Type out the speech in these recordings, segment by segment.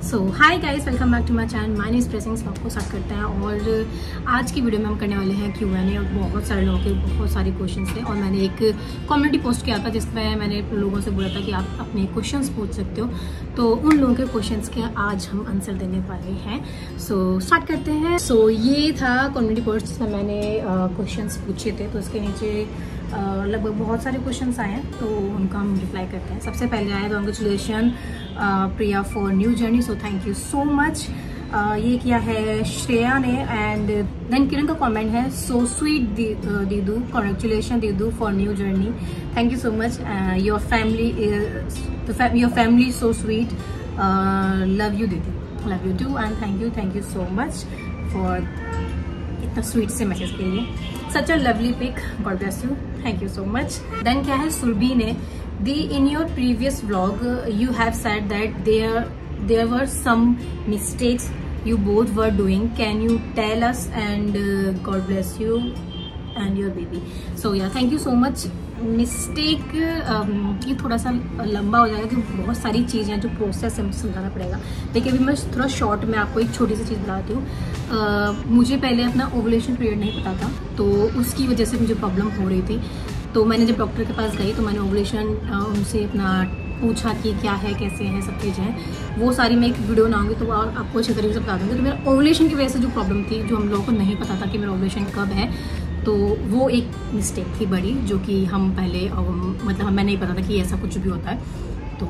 So hi guys, welcome back to my channel. My name is pressing. आपको start करते हैं और आज की वीडियो में हम करने वाले हैं Q&A। और बहुत सारे लोगों के बहुत सारे क्वेश्चंस थे और मैंने एक कम्युनिटी पोस्ट किया था जिसमें मैंने लोगों से बोला था कि आप अपने क्वेश्चंस पूछ सकते हो। तो उन लोगों के क्वेश्चंस के आज हम आंसर देने वाले हैं। सो स्टार्ट करते हैं। सो ये था कम्युनिटी पोस्ट जिसमें मैंने क्वेश्चंस पूछे थे। तो इसके नीचे लगभग बहुत सारे क्वेश्चंस आए हैं, तो उनका हम रिप्लाई करते हैं। सबसे पहले आया congratulation Priya for new journey, so thank you so much. ये किया है श्रेया ने। एंड देन किरण का कमेंट है, सो स्वीट दीदू, कांग्रेचुलेशन दीदू for new journey, thank you so much. Your family so sweet, love you दीदी, love you too and thank you so much for इतना स्वीट से मैसेज के लिए। Such a lovely pic, god bless you, thank you so much. Then क्या है सुरभि ने, in your previous vlog you have said that there were some mistakes you both were doing, can you tell us, and God bless you and your baby. So yeah, thank you so much. Mistake ये थोड़ा सा लंबा हो जाएगा क्योंकि बहुत सारी चीज़ें हैं जो प्रोसेस है, समझाना पड़ेगा। लेकिन अभी मैं थोड़ा शॉर्ट में आपको एक छोटी सी चीज़ बताती हूँ। मुझे पहले अपना ओवुलेशन पीरियड नहीं पता था, तो उसकी वजह से मुझे प्रॉब्लम हो रही थी। तो मैंने जब डॉक्टर के पास गई तो मैंने ओवुलेशन उनसे अपना पूछा कि क्या है, कैसे हैं, सब चीज़ें हैं। वो सारी मैं एक वीडियो बनाऊंगी तो आपको अच्छे तरीके से बता दूँगी। तो मेरा ओवुलेशन की वजह से जो प्रॉब्लम थी, जो हम लोगों को नहीं पता था कि मेरा ओवुलेशन कब है, तो वो एक मिस्टेक थी बड़ी, जो कि हम पहले मतलब हमें नहीं पता था कि ऐसा कुछ भी होता है। तो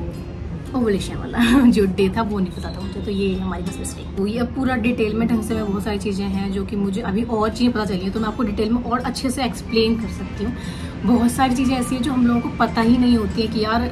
ओवुलेशन वाला जो डे था वो नहीं पता था मुझे, तो ये हमारी बस मिस्टेक। तो ये अब पूरा डिटेल में ढंग से मैं बहुत सारी चीज़ें हैं जो कि मुझे अभी और चीज़ें पता चली हैं, तो मैं आपको डिटेल में और अच्छे से एक्सप्लेन कर सकती हूँ। बहुत सारी चीज़ें ऐसी हैं जो हम लोगों को पता ही नहीं होती है कि यार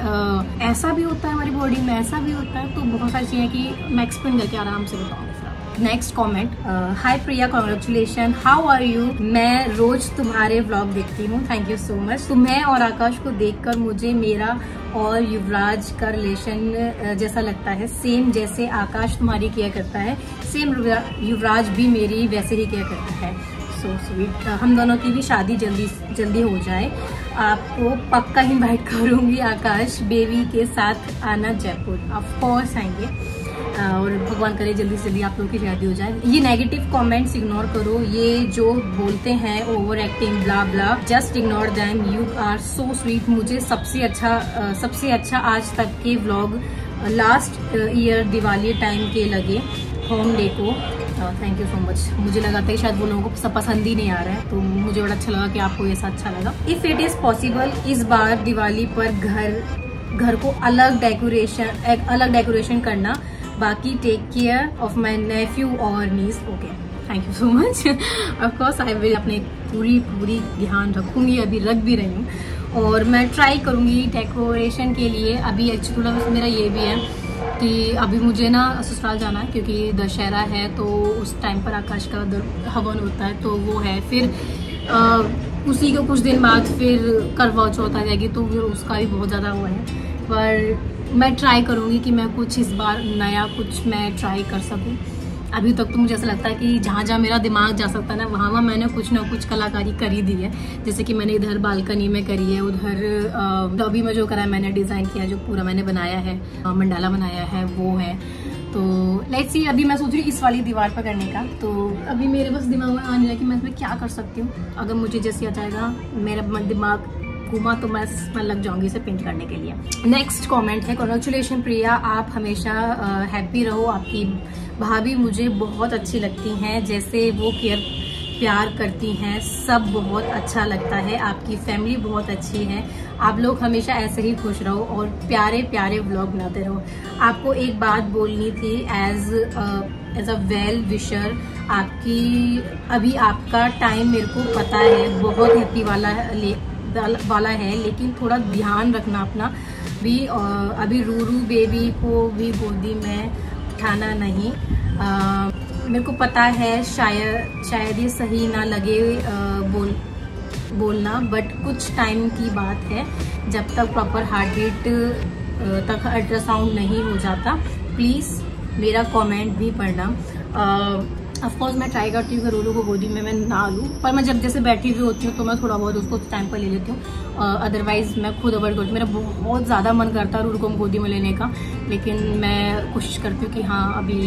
ऐसा भी होता है हमारी बॉडी में, ऐसा भी होता है। तो बहुत सारी चीज़ें कि मैं एक्सप्लेन करके आराम से बताऊँगी। Next comment, hi Priya, congratulation, how are you, मैं रोज तुम्हारे व्लॉग देखती हूँ, थैंक यू सो मच। तुम्हें और आकाश को देखकर मुझे मेरा और युवराज का रिलेशन जैसा लगता है, सेम जैसे आकाश तुम्हारी किया करता है, सेम युवराज भी मेरी वैसे ही किया करता है। So sweet. हम दोनों की भी शादी जल्दी हो जाए। आपको पक्का इनवाइट करूंगी आकाश बेबी के साथ आना जयपुर। ऑफ कोर्स आएंगे और भगवान करे जल्दी से जल्दी आप लोगों की शादी हो जाए। ये नेगेटिव कमेंट्स इग्नोर करो, ये जो बोलते हैं over acting blah blah, just ignore them, you are so sweet. मुझे सबसे अच्छा आज तक के vlog last year Diwali time के लगे, home deco, thank you so much. मुझे लगा था कि शायद वो लोगों को सब पसंद ही नहीं आ रहा है, तो मुझे बड़ा अच्छा लगा कि आपको ऐसा अच्छा लगा। इफ इट इज पॉसिबल, इस बार दिवाली पर घर को अलग डेकोरेशन करना। बाकी take care of my nephew और niece. Okay, thank you so much. Of course I will अपने पूरी ध्यान रखूंगी, अभी रख भी रही हूँ और मैं ट्राई करूंगी डेकोरेशन के लिए। अभी एक्चुअली मेरा ये भी है कि अभी मुझे ना ससुराल जाना है क्योंकि दशहरा है, तो उस टाइम पर आकाश का हवन होता है, तो वो है। फिर उसी को कुछ दिन बाद फिर करवा चौथ आ जाएगी, तो फिर उसका भी बहुत ज़्यादा वो है। पर मैं ट्राई करूँगी कि मैं कुछ इस बार नया कुछ मैं ट्राई कर सकूँ। अभी तक तो मुझे ऐसा लगता है कि जहाँ मेरा दिमाग जा सकता है ना, वहाँ मैंने कुछ ना कुछ कलाकारी करी दी है। जैसे कि मैंने इधर बालकनी में करी है, उधर लॉबी में जो करा है मैंने, डिज़ाइन किया, जो पूरा मैंने बनाया है, मंडाला बनाया है, वो है। तो लेट्स सी, अभी मैं सोच रही हूँ इस वाली दीवार पर करने का। तो अभी मेरे बस दिमाग में आने लगा कि मैं इसमें क्या कर सकती हूँ। अगर मुझे जैसे आ जाएगा, मेरा दिमाग घुमा तो मैं लग जाऊंगी इसे पेंट करने के लिए। नेक्स्ट कमेंट है, कांग्रेचुलेशन प्रिया, आप हमेशा हैप्पी रहो। आपकी भाभी मुझे बहुत अच्छी लगती हैं, जैसे वो प्यार करती हैं, सब बहुत अच्छा लगता है। आपकी फैमिली बहुत अच्छी है, आप लोग हमेशा ऐसे ही खुश रहो और प्यारे प्यारे व्लॉग बनाते रहो। आपको एक बात बोलनी थी एज अ वेल विशर, अभी आपका टाइम मेरे को पता है बहुत हैप्पी वाला है, लेकिन थोड़ा ध्यान रखना अपना भी। अभी रूरू बेबी को भी गोदी में उठाना नहीं। मेरे को पता है शायद ये सही ना लगे बोलना, बट कुछ टाइम की बात है, जब तक प्रॉपर हार्ट बीट तक अल्ट्रासाउंड नहीं हो जाता। प्लीज़ मेरा कमेंट भी पढ़ना। ऑफकोर्स मैं ट्राई करती हूँ कि रूरू को गोदी में मैं ना लूँ, पर मैं जब जैसे बैठी हुई होती हूँ तो मैं थोड़ा बहुत उसको टाइम पर ले लेती हूँ। अदरवाइज मैं खुद अवॉइड करती हूँ। मेरा बहुत ज़्यादा मन करता है रूरू को गोदी में लेने का, लेकिन मैं कोशिश करती हूँ कि हाँ अभी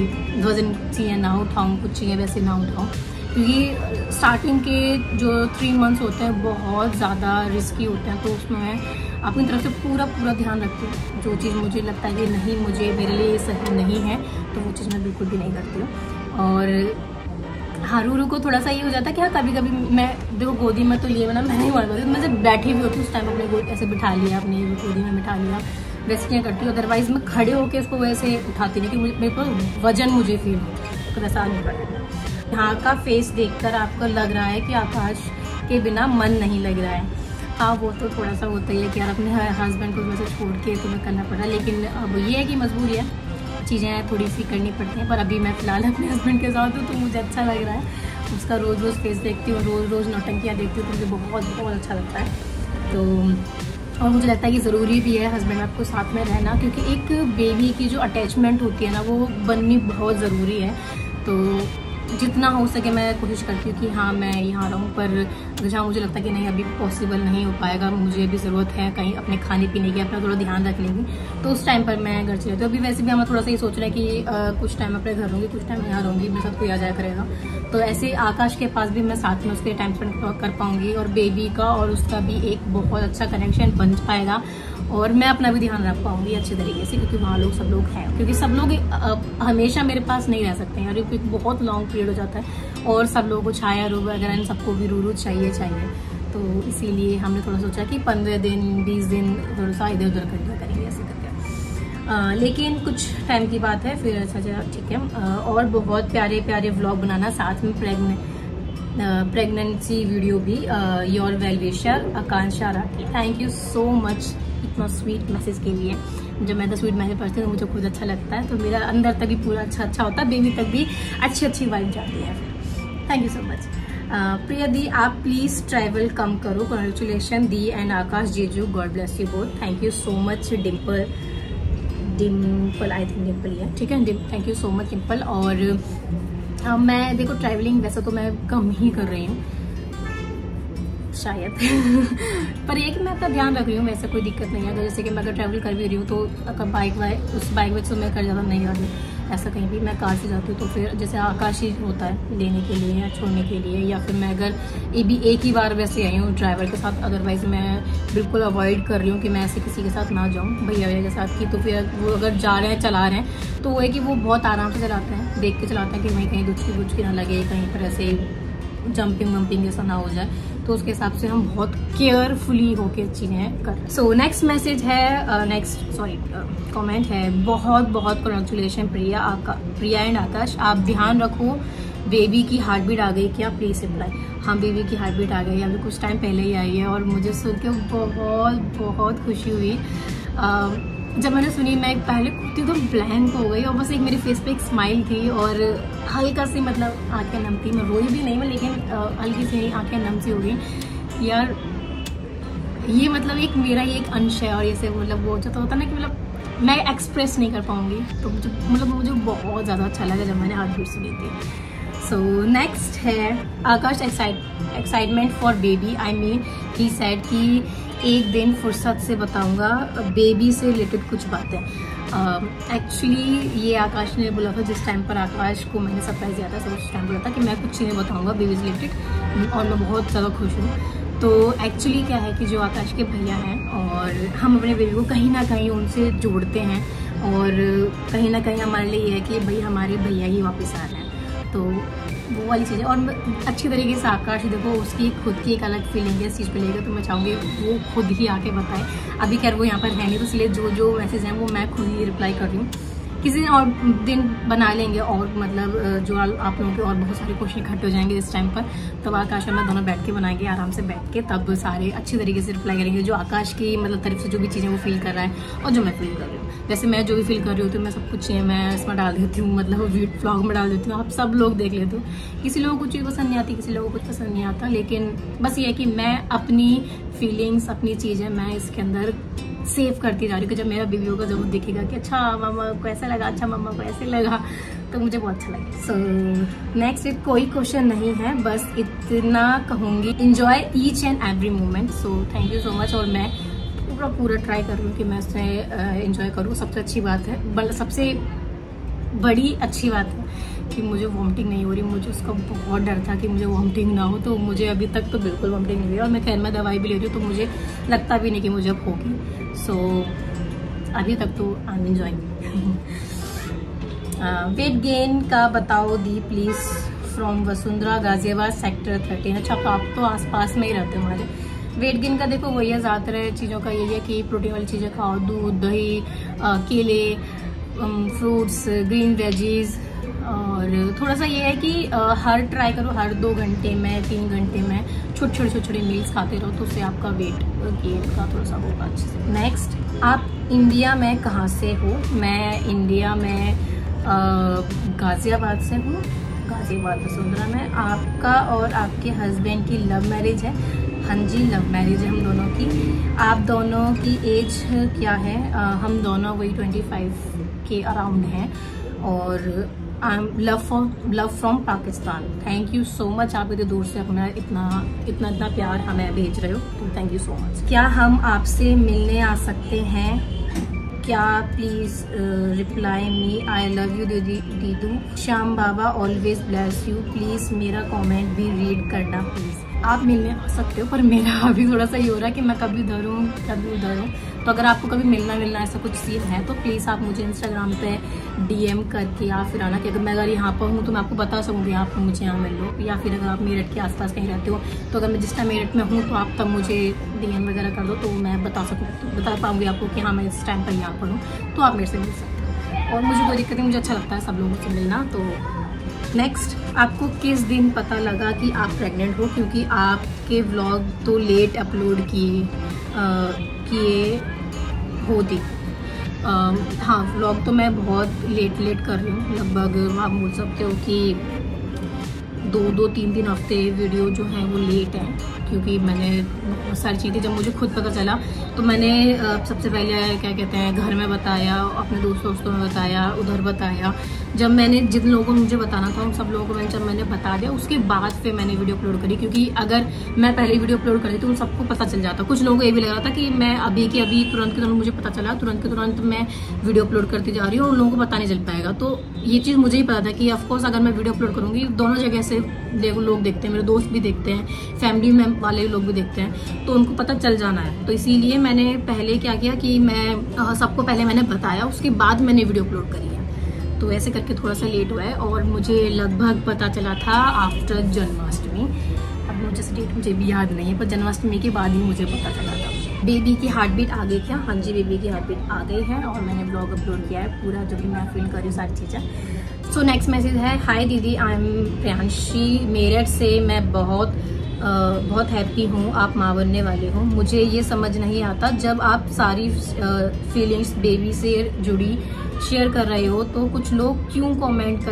वजन चाहिए ना उठाऊँ, कुछ चाहिए वैसे ना उठाऊँ, क्योंकि स्टार्टिंग के जो 3 मंथ्स होते हैं बहुत ज़्यादा रिस्की होते हैं। तो उसमें मैं अपनी तरफ से पूरा ध्यान रखती हूँ। जो चीज़ मुझे लगता है कि नहीं मुझे मेरे लिए सही नहीं है तो वो चीज़ मैं बिल्कुल भी नहीं करती हूँ। और हाँ रूरू को थोड़ा सा ये हो जाता है कि हाँ कभी कभी मैं देखो गोदी में तो लिए बना मैं नहीं मार पाती, मैं जब बैठी हुई होती हूँ उस टाइम अपने गोद ऐसे बिठा लिया, अपनी गोदी में बिठा लिया, वैसे क्या करती हूँ। अदरवाइज मैं खड़े होकर उसको वैसे उठाती नहीं कि मेरे को वजन मुझे फील हो, तो वैसा नहीं पड़ेगा। यहाँ का फेस देखकर आपको लग रहा है कि आकाश के बिना मन नहीं लग रहा है। हाँ वो तो थोड़ा सा होता ही है कि यार अपने हस्बैंड को वैसे छोड़ के तुम्हें करना पड़ा, लेकिन अब ये है कि मजबूरी है, चीज़ें थोड़ी सी करनी पड़ती हैं। पर अभी मैं फ़िलहाल अपने हस्बैंड के साथ हूँ तो मुझे अच्छा लग रहा है। उसका रोज़ फेस देखती हूँ, रोज़ नौटंकियाँ देखती हूँ तो मुझे बहुत अच्छा लगता है। तो और मुझे लगता है कि ज़रूरी भी है हस्बैंड आपको साथ में रहना, क्योंकि एक बेबी की जो अटैचमेंट होती है ना वो बननी बहुत ज़रूरी है। तो जितना हो सके मैं कोशिश करती हूँ कि हाँ मैं यहाँ रहूँ, पर जहाँ मुझे लगता है कि नहीं अभी पॉसिबल नहीं हो पाएगा, मुझे भी ज़रूरत है कहीं अपने खाने पीने की, अपना थोड़ा ध्यान रखने की, तो उस टाइम पर मैं घर चली जाती हूँ। अभी वैसे भी हम थोड़ा सा ये सोच रहे हैं कि कुछ टाइम अपने घर रहूँगी, कुछ टाइम यहाँ रहूँगी, मेरे साथ कोई आ जाया करेगा, तो ऐसे आकाश के पास भी मैं साथ में उसके टाइम स्पेंड कर पाऊँगी और बेबी का और उसका भी एक बहुत अच्छा कनेक्शन बन पाएगा और मैं अपना भी ध्यान रख पाऊंगी अच्छे तरीके से, क्योंकि वहाँ लोग सब लोग हैं, क्योंकि सब लोग हमेशा मेरे पास नहीं रह सकते हैं और एक बहुत लॉन्ग पीरियड हो जाता है और सब लोगों को छाया रू वगैरह इन सबको भी रूरू चाहिए। तो इसीलिए हमने थोड़ा सोचा कि 15 दिन 20 दिन थोड़ा सा इधर उधर कर लिया करेंगे ऐसे करके। लेकिन कुछ टाइम की बात है फिर अच्छा ठीक है। और बहुत प्यारे व्लॉग बनाना, साथ में प्रेगनेंसी वीडियो भी। Your well wisher Akanksha Rathi, thank you so much इतना स्वीट मैसेज के लिए। जब मैं तो स्वीट मैसेज पढ़ती हूँ तो मुझे खुद अच्छा लगता है, तो मेरा अंदर तक भी पूरा अच्छा होता है, बेबी तक भी अच्छी वाइब जाती है। Thank you so much. Priya दी आप प्लीज ट्रैवल कम करो, कॉन्ग्रेचुलेशन दी एंड आकाश जीजू, God bless you both. Thank you so much Dimple, I think Dimple है, ठीक है, thank you so much Dimple. और मैं देखो ट्रैवलिंग वैसे तो मैं कम ही कर रही हूँ शायद पर ये कि मैं अपना ध्यान रख रही हूँ, वैसे कोई दिक्कत नहीं है। तो जैसे कि मैं अगर ट्रैवल कर भी रही हूँ तो बाइक वाइक से मैं कर ज़्यादा नहीं जाती, ऐसा कहीं भी मैं कार से जाती हूँ। तो फिर जैसे आकाश ही होता है लेने के लिए या छोड़ने के लिए, या फिर मैं अगर एक ही बार वैसे आई हूँ ड्राइवर के साथ, अदरवाइज मैं बिल्कुल अवॉइड कर रही हूँ कि मैं ऐसे किसी के साथ ना जाऊँ, भैया के साथ की। तो फिर वो अगर जा रहे हैं चला रहे हैं तो वो है कि वो बहुत आराम से चलाते हैं, देख के चलाते हैं कि वहीं कहीं दुचकी ना लगे, कहीं पर ऐसे जंपिंग वंपिंग ऐसा ना हो जाए, तो उसके हिसाब से हम बहुत केयरफुली होके चीज़ें कर। सो नेक्स्ट मैसेज है, कमेंट है, बहुत कॉन्ग्रेचुलेशन प्रिया एंड आकाश, आप ध्यान रखो, बेबी की हार्ट बीट आ गई क्या, प्लीज रिप्लाई। हाँ बेबी की हार्ट बीट आ गई, अभी कुछ टाइम पहले ही आई है और मुझे सुन के बहुत खुशी हुई। जब मैंने सुनी मैं पहले खुद तो ब्लैंक हो गई और बस एक मेरे फेस पे एक स्माइल थी और हल्का सी मतलब आंखें नम थी, मैं रोई भी नहीं मैं, लेकिन हल्की सी आंखें नम सी हो गई यार। ये मतलब एक मेरा ही एक अंश है और ये से मतलब वो जो होता है ना कि मतलब मैं एक्सप्रेस नहीं कर पाऊंगी, तो मुझे बहुत ज़्यादा अच्छा लगा जब मैंने हार्ट बीट सुनी थी। सो नेक्स्ट है Akash excitement for baby, I mean he said कि एक दिन फुर्सत से बताऊंगा बेबी से रिलेटेड कुछ बातें। एक्चुअली ये आकाश ने बोला था जिस टाइम पर आकाश को मैंने सरप्राइज दिया था, सब उस टाइम बोला था कि मैं कुछ चीज़ें बताऊंगा बेबी से रिलेटेड और मैं बहुत ज़्यादा खुश हूँ। तो एक्चुअली क्या है कि जो आकाश के भैया हैं और हम अपने बेबी को कहीं ना कहीं उनसे जोड़ते हैं और कहीं ना कहीं हमारे लिए ये है कि भाई हमारे भैया ही वापस आ रहे हैं, तो वो वाली चीज़ है। और अच्छी तरीके से आकाश देखो उसकी खुद की एक अलग फीलिंग है इस चीज़ पे लेकर, तो मैं चाहूँगी वो खुद ही आके बताए। अभी खैर वो यहाँ पर है नहीं, तो इसलिए जो मैसेज हैं वो मैं खुद ही रिप्लाई कर रही हूँ। किसी और दिन बना लेंगे और मतलब जो आप लोगों के और बहुत सारे क्वेश्चन इकट्ठे हो जाएंगे इस टाइम पर, तब आकाश और मैं दोनों बैठ के बनाएंगे आराम से बैठ के, तब सारे अच्छी तरीके से रिप्लाई करेंगे। जो आकाश की मतलब तरफ से जो भी चीज़ें वो फील कर रहा है और जो मैं फील कर रही हूँ, जैसे मैं जो भी फील कर रही हूँ तो मैं सब कुछ मैं इसमें डाल देती हूँ, मतलब व्लॉग में डाल देती हूँ, आप सब लोग देख लेते हो। किसी लोगों को कुछ चीज़ पसंद नहीं आती, किसी लोगों को कुछ पसंद नहीं आता, लेकिन बस ये है कि मैं अपनी फीलिंग्स अपनी चीज़ें मैं इसके अंदर सेव करती जा रही हूँ कि जब मेरा बेबी होगा जब वो देखेगा कि अच्छा मामा को ऐसा लगा, अच्छा मामा को ऐसे लगा, तो मुझे बहुत अच्छा लगे। सो नेक्स्ट कोई क्वेश्चन नहीं है, बस इतना कहूँगी, enjoy each and every moment. So thank you so much. और मैं पूरा ट्राई कर रही हूँ कि मैं उससे इंजॉय करूँ। सबसे अच्छी बात है, सबसे बड़ी अच्छी बात है कि मुझे वॉमिटिंग नहीं हो रही। मुझे उसका बहुत डर था कि मुझे वॉमिटिंग ना हो, तो मुझे अभी तक तो बिल्कुल वॉमिटिंग नहीं हुई। और मैं खैर मैं दवाई भी ले रही हूँ, तो मुझे लगता भी नहीं कि मुझे अब होगी। सो अभी तक तो I am enjoying. Weight gain का बताओ दी please, from Vasundhara, Ghaziabad, sector 13। अच्छा, तो आप तो आसपास में ही रहते हो हमारे। वेट गेन का देखो वही है, ज़्यादातर चीज़ों का यही है कि प्रोटीन वाली चीज़ें खाओ, दूध, दही, केले, फ्रूट्स, ग्रीन वेजीज। और थोड़ा सा ये है कि हर ट्राई करो, हर 2 घंटे में 3 घंटे में छोटे मील्स खाते रहो, तो उससे आपका वेट गेन का थोड़ा सा होगा अच्छे से। नेक्स्ट, आप इंडिया में कहाँ से हो? मैं इंडिया में गाजियाबाद से हूँ, गाजियाबाद वसुंधरा में। आपका और आपके हस्बैंड की लव मैरिज है? हाँ जी, लव मैरिज है हम दोनों की। आप दोनों की एज क्या है? हम दोनों वही 25 के अराउंड हैं। और I am love from Pakistan. Thank you so much, आप इतने दूर से अपना इतना प्यार हमें भेज रहे हो, तो थैंक यू सो मच। क्या हम आपसे मिलने आ सकते हैं क्या? Please reply me, I love you दीदू। Shyam Baba always bless you. Please मेरा कमेंट भी रीड करना प्लीज। आप मिलने आ सकते हो, पर मेरा अभी थोड़ा सा ये हो रहा है कि मैं कभी उधर हूँ कभी उधर हूँ। तो अगर आपको कभी मिलना ऐसा कुछ सीन है तो प्लीज़ आप मुझे इंस्टाग्राम पे DM करके या फिर आना, कि अगर यहाँ पर हूँ तो मैं आपको बता सकूँगी आप मुझे यहाँ मिल लो। या फिर अगर आप मेरठ के आसपास कहीं रहते हो तो अगर मैं जिस टाइम मेरठ में हूँ तो आप तब मुझे DM वगैरह कर दो, तो मैं बता पाऊँगी आपको कि हाँ मैं इस टाइम पर यहाँ पर हूँ, तो आप मेरे से मिल सकते हो। और मुझे कोई दिक्कत नहीं, मुझे अच्छा लगता है सब लोगों से मिलना। तो नेक्स्ट, आपको किस दिन पता लगा कि आप प्रेग्नेंट हो? क्योंकि आपके व्लॉग तो लेट अपलोड किए होती। हाँ, व्लॉग तो मैं बहुत लेट कर रही हूँ, लगभग आप बोल सकते हो कि 2-3 हफ्ते वीडियो जो है वो लेट है, क्योंकि मैंने सारी चीज़ें जब मुझे खुद पता चला तो मैंने सबसे पहले क्या कहते हैं घर में बताया, अपने दोस्तों में बताया, उधर बताया। जब मैंने जिन लोगों को मुझे बताना था उन सब लोगों को जब मैंने बता दिया, उसके बाद फिर मैंने वीडियो अपलोड करी। क्योंकि अगर मैं पहले वीडियो अपलोड करती तो उन सबको पता चल जाता। कुछ लोगों को ये भी लग रहा था कि मैं अभी तुरंत के तुरंत मुझे पता चला, तुरंत के तुरंत मैं वीडियो अपलोड करती जा रही हूँ और उन लोगों को पता नहीं चल पाएगा। तो ये चीज़ मुझे ही पता था कि ऑफकोर्स अगर मैं वीडियो अपलोड करूँगी, दोनों जगह से लोग देखते हैं, मेरे दोस्त भी देखते हैं, फैमिली में वाले लोग भी देखते हैं, तो उनको पता चल जाना है। तो इसीलिए मैंने पहले क्या किया कि मैं सबको पहले मैंने बताया, उसके बाद मैंने वीडियो अपलोड करी है। तो ऐसे करके थोड़ा सा लेट हुआ है और मुझे लगभग पता चला था आफ्टर जन्माष्टमी। अब मुझे डेट मुझे भी याद नहीं है, पर जन्माष्टमी के बाद ही मुझे पता चला था। बेबी की हार्ट बीट आ गई क्या? हाँ जी, बेबी की हार्ट बीट आ गई है और मैंने ब्लॉग अपलोड किया है पूरा, जो भी मैं फील कर रही हूँ सारी चीज़ें। सो नेक्स्ट मैसेज है, हाय दीदी, आई एम प्रियांशी, मेरठ से। मैं बहुत हैप्पी हूँ आप माँ बनने वाले हो। मुझे ये समझ नहीं आता, जब आप सारी फीलिंग्स बेबी से जुड़ी शेयर कर रहे हो तो कुछ लोग क्यों कमेंट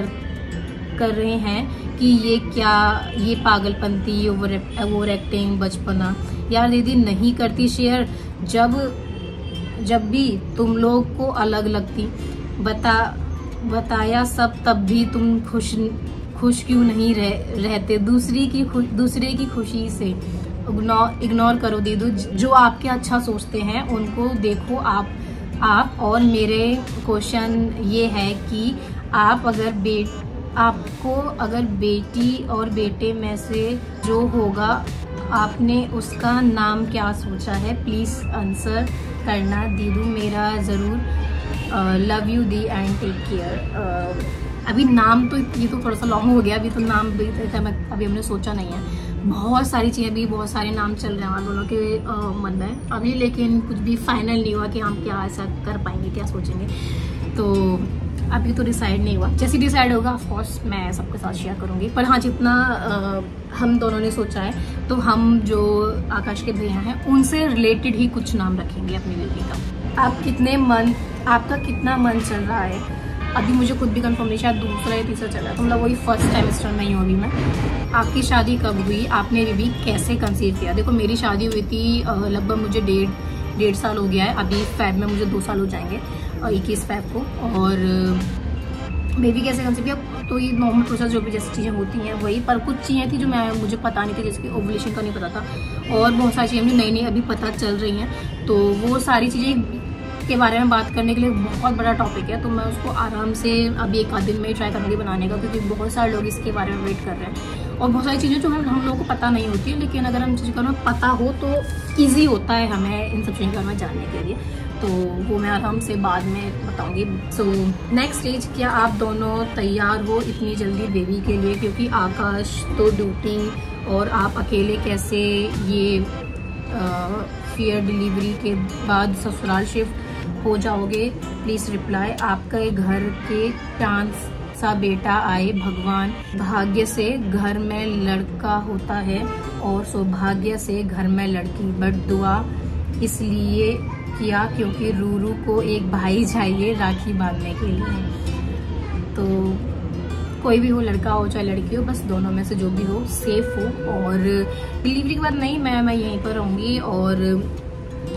कर रहे हैं कि ये पागलपंती, ओवर एक्टिंग, बचपना। यार दीदी नहीं करती शेयर, जब भी तुम लोग को अलग लगती, बताया सब, तब भी तुम खुश क्यों नहीं रहते? दूसरे की खुशी से इग्नोर करो दीदू। जो आपके अच्छा सोचते हैं उनको देखो आप। और मेरे क्वेश्चन ये है कि आपको अगर बेटी और बेटे में से जो होगा, आपने उसका नाम क्या सोचा है? प्लीज आंसर करना दीदू, मेरा जरूर। लव यू दी एंड टेक केयर। अभी नाम तो ये तो थोड़ा सा लॉन्ग हो गया, अभी तो नाम अभी हमने सोचा नहीं है। बहुत सारी चीज़ें भी, बहुत सारे नाम चल रहे हैं हमारे दोनों के मन में अभी, लेकिन कुछ भी फाइनल नहीं हुआ कि हम क्या ऐसा कर पाएंगे, क्या सोचेंगे। तो अभी तो डिसाइड नहीं हुआ, जैसे डिसाइड होगा ऑफकोर्स मैं सबके साथ शेयर करूँगी। पर हाँ, जितना हम दोनों ने सोचा है, तो हम जो आकाश के भैया हैं उनसे रिलेटेड ही कुछ नाम रखेंगे अपनी बेटी का। आपका कितना मन चल रहा है? अभी मुझे खुद भी कंफर्म नहीं, शायद दूसरा या तीसरा चल रहा है, तो मतलब वही फर्स्ट सेमेस्टर में ही हूँ अभी मैं। आपकी शादी कब हुई? आपने बेबी कैसे कंसीव किया? देखो मेरी शादी हुई थी लगभग मुझे 1.5 साल हो गया है। अभी फेब में मुझे 2 साल हो जाएंगे, 21 फेब को। और बेबी कैसे कंसीव किया, तो ये नॉर्मल प्रोसेस जो भी जैसी चीज़ें होती हैं वही, पर कुछ चीज़ें थी जो मुझे पता नहीं थी, जैसे कि ओवुलेशन का नहीं पता था, और बहुत सारी चीज़ें मुझे नई नई अभी पता चल रही हैं। तो वो सारी चीज़ें के बारे में बात करने के लिए बहुत बड़ा टॉपिक है, तो मैं उसको आराम से अभी 1 आध दिन में ही ट्राई करूँगी बनाने का, क्योंकि बहुत सारे लोग इसके बारे में वेट कर रहे हैं। और बहुत सारी चीज़ें जो हम लोगों को पता नहीं होती है, लेकिन अगर हम चीज़ों का पता हो तो ईजी होता है हमें इन सब चीज़ों के बारे में जानने के लिए। तो वो मैं आराम से बाद में बताऊंगी। सो नेक्स्ट स्टेज, क्या आप दोनों तैयार हो इतनी जल्दी बेबी के लिए, क्योंकि आकाश तो ड्यूटी और आप अकेले कैसे ये फियर डिलीवरी के बाद ससुराल शिफ्ट हो जाओगे। Please reply. आपका घर के चांद सा बेटा आए भगवान, भाग्य से घर में लड़का होता है और सौभाग्य से घर में लड़की, बट दुआ इसलिए किया क्योंकि रूरू को एक भाई चाहिए राखी बांधने के लिए। तो कोई भी हो, लड़का हो चाहे लड़की हो, बस दोनों में से जो भी हो सेफ हो। और डिलीवरी के बाद नहीं, मैं यहीं पर रहूँगी। और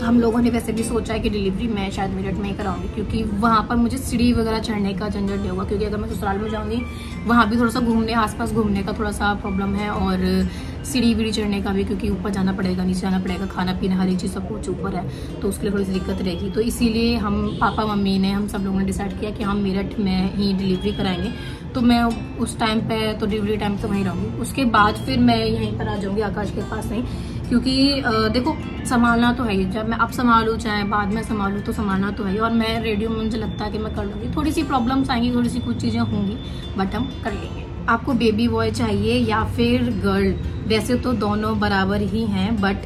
हम लोगों ने वैसे भी सोचा है कि डिलीवरी मैं शायद मेरठ में ही कराऊंगी, क्योंकि वहाँ पर मुझे सीढ़ी वगैरह चढ़ने का झंझट नहीं होगा। क्योंकि अगर मैं ससुराल में जाऊँगी वहाँ भी थोड़ा सा घूमने, आसपास घूमने का थोड़ा सा प्रॉब्लम है, और सीढ़ी वीढ़ी चढ़ने का भी, क्योंकि ऊपर जाना पड़ेगा, नीचे जाना पड़ेगा, खाना पीना हर एक चीज़ सब कुछ ऊपर है, तो उसके लिए थोड़ी सी दिक्कत रहेगी। तो इसीलिए हम पापा मम्मी ने, हम सब लोगों ने डिसाइड किया कि हम मेरठ में ही डिलीवरी कराएंगे। तो मैं उस टाइम पे, तो डिलीवरी टाइम तो वहीं रहूँगी। उसके बाद फिर मैं यहीं पर आ जाऊँगी, आकाश के पास नहीं, क्योंकि देखो संभालना तो है ही। जब मैं अब संभालूँ चाहे बाद में संभालूँ, तो संभालना तो है ही। और मैं रेडियो में मुझे लगता है कि मैं कर लूँगी। थोड़ी सी प्रॉब्लम्स आएंगी, थोड़ी सी कुछ चीज़ें होंगी, बट हम कर लेंगे। आपको बेबी बॉय चाहिए या फिर गर्ल? वैसे तो दोनों बराबर ही हैं, बट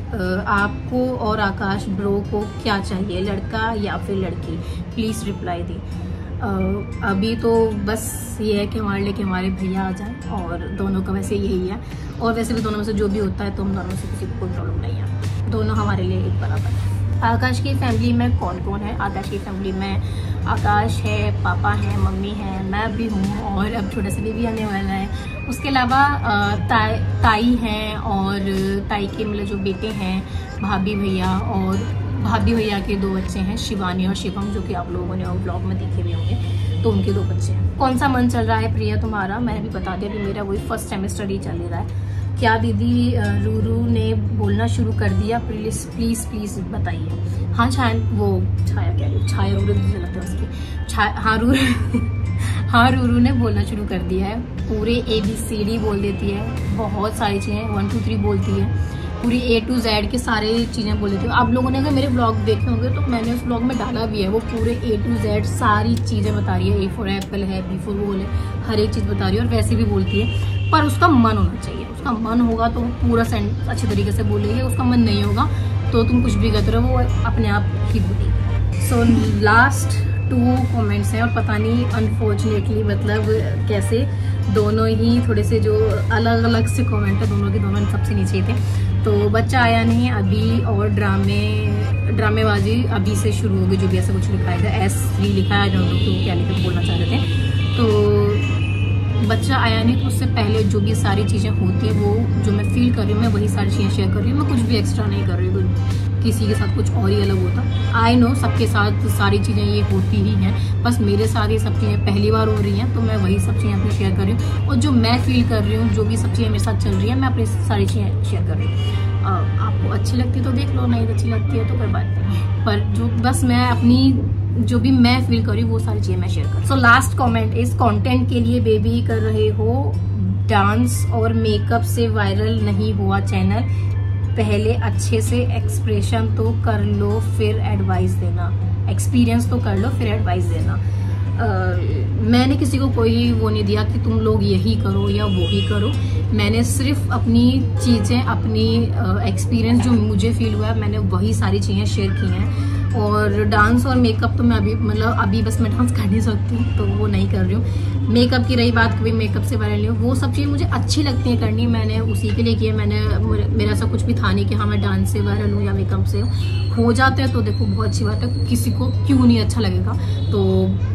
आपको और आकाश ब्रो को क्या चाहिए, लड़का या फिर लड़की? प्लीज़ रिप्लाई दी। अभी तो बस ये है कि हमारे लिए कि हमारे भैया आ जाए, और दोनों का वैसे यही है। और वैसे भी दोनों में से जो भी होता है तो हम दोनों में से किसी को कोई प्रॉब्लम नहीं है, दोनों हमारे लिए एक बराबर है। आकाश की फैमिली में कौन कौन है? आकाश की फैमिली में आकाश है, पापा है, मम्मी है, मैं भी हूँ, और अब छोटा सा बेबी आने वाला है। उसके अलावा ताई हैं, और ताई के मतलब जो बेटे हैं, भाभी भैया, और भाभी भैया के 2 बच्चे हैं, शिवानी और शिवम, जो कि आप लोगों ने व्लॉग में देखे हुए होंगे। तो उनके 2 बच्चे हैं। कौन सा मन चल रहा है प्रिया तुम्हारा? मैंने भी बता दिया, अभी मेरा वही फर्स्ट सेमेस्टर ही चल रहा है। क्या दीदी रूरू ने बोलना शुरू कर दिया? प्लीज प्लीज प्लीज बताइए। हाँ छाया रूरू मुझे लगता है उसकी हाँ रूरू ने बोलना शुरू कर दिया है। पूरे ABCD बोल देती है, बहुत सारी चीज़ें 1 2 3 बोलती है, पूरी A to Z के सारे चीज़ें बोल देती है। आप लोगों ने अगर मेरे ब्लॉग देखे होंगे तो मैंने उस ब्लॉग में डाला भी है, वो पूरे A to Z सारी चीज़ें बता रही है। A for एप्पल है, B for बॉल है, हर एक चीज़ बता रही है। और वैसे भी बोलती है, पर उसका मन होना चाहिए। उसका मन होगा तो पूरा सेंटेंस अच्छे तरीके से बोलेगी, उसका मन नहीं होगा तो तुम कुछ भी कहते रहो, वो अपने आप ही बोलेगी। सो लास्ट 2 कमेंट्स हैं, और पता नहीं अनफॉर्चुनेटली मतलब कैसे दोनों ही थोड़े से जो अलग अलग से कमेंट है, दोनों के दोनों सबसे नीचे थे। तो बच्चा आया नहीं अभी, और ड्रामेबाजी अभी से शुरू होगी, जो भी ऐसा कुछ लिखा है, S3 लिखा है, जो क्या लिखा बोलना चाह रहे थे। तो बच्चा आया नहीं, तो उससे पहले जो भी सारी चीज़ें होती हैं, वो जो मैं फील कर रही हूँ, मैं वही सारी चीज़ें शेयर कर रही हूँ। मैं कुछ भी एक्स्ट्रा नहीं कर रही हूँ, किसी के साथ कुछ और ही अलग होता। आई नो सबके साथ सारी चीज़ें ये होती ही हैं, बस मेरे साथ ये सब चीज़ें पहली बार हो रही हैं, तो मैं वही सब चीज़ें अपनी शेयर कर रही हूँ। और जो मैं फील कर रही हूँ, जो भी सब चीज़ें मेरे साथ चल रही है, मैं अपनी सारी चीज़ें शेयर कर रही हूँ। आपको अच्छी लगती है तो देख लो, नहीं अच्छी लगती है तो कोई बात नहीं, पर जो बस मैं अपनी जो भी मैं फील कर रही हूँ वो सारी चीजें मैं शेयर कर। सो लास्ट कमेंट इस कंटेंट के लिए बेबी कर रहे हो, डांस और मेकअप से वायरल नहीं हुआ चैनल, पहले अच्छे से एक्सप्रेशन तो कर लो फिर एडवाइस देना, एक्सपीरियंस तो कर लो फिर एडवाइस देना। मैंने किसी को कोई वो नहीं दिया कि तुम लोग यही करो या वो ही करो। मैंने सिर्फ अपनी चीज़ें, अपनी एक्सपीरियंस जो मुझे फील हुआ है, मैंने वही सारी चीज़ें शेयर की हैं। और डांस और मेकअप तो मैं अभी बस मैं डांस कर नहीं सकती हूँ, तो वो नहीं कर रही हूँ। मेकअप की रही बात, कभी मेकअप से वायरल नहीं हूँ, वो सब चीज़ें मुझे अच्छी लगती हैं करनी, मैंने उसी के लिए किया। मेरा ऐसा कुछ भी था नहीं कि हाँ मैं डांस से वायरल हूँ या मेकअप से हो जाते हैं तो देखो बहुत अच्छी बात है, किसी को क्यों नहीं अच्छा लगेगा। तो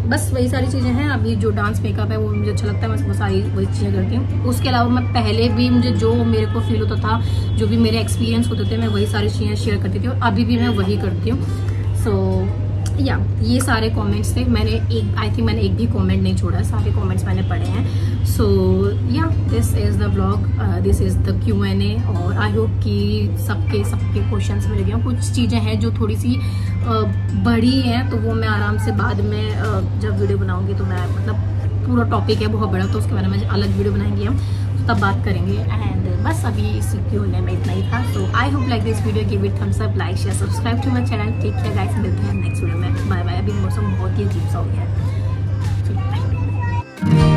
बस वही सारी चीज़ें हैं। अभी जो डांस मेकअप है वो मुझे अच्छा लगता है, मैं वो सारी वही चीज़ें करती हूँ। उसके अलावा मैं पहले भी मुझे जो मेरे को फील होता था, जो भी मेरे एक्सपीरियंस होते थे, मैं वही सारी चीज़ें शेयर करती थी और अभी भी मैं वही करती हूँ। सो या ये सारे कमेंट्स थे, मैंने एक भी कमेंट नहीं छोड़ा, सारे कमेंट्स मैंने पढ़े हैं। सो या this is the vlog, this is the Q&A और आई होप कि सबके क्वेश्चंस मिल गए। कुछ चीज़ें हैं जो थोड़ी सी बड़ी हैं, तो वो मैं आराम से बाद में जब वीडियो बनाऊंगी तो मैं पूरा टॉपिक है बहुत बड़ा, तो उसके बारे में अलग वीडियो बनाएंगे हम, तब बात करेंगे। एंड बस अभी इस Q&A में इतना ही था। So I hope like this video, give it thumbs up, like share subscribe to my channel. Take care guys, मिलते हैं नेक्स्ट वीडियो में। Bye bye. अभी मौसम बहुत ही अजीब सा हो गया है।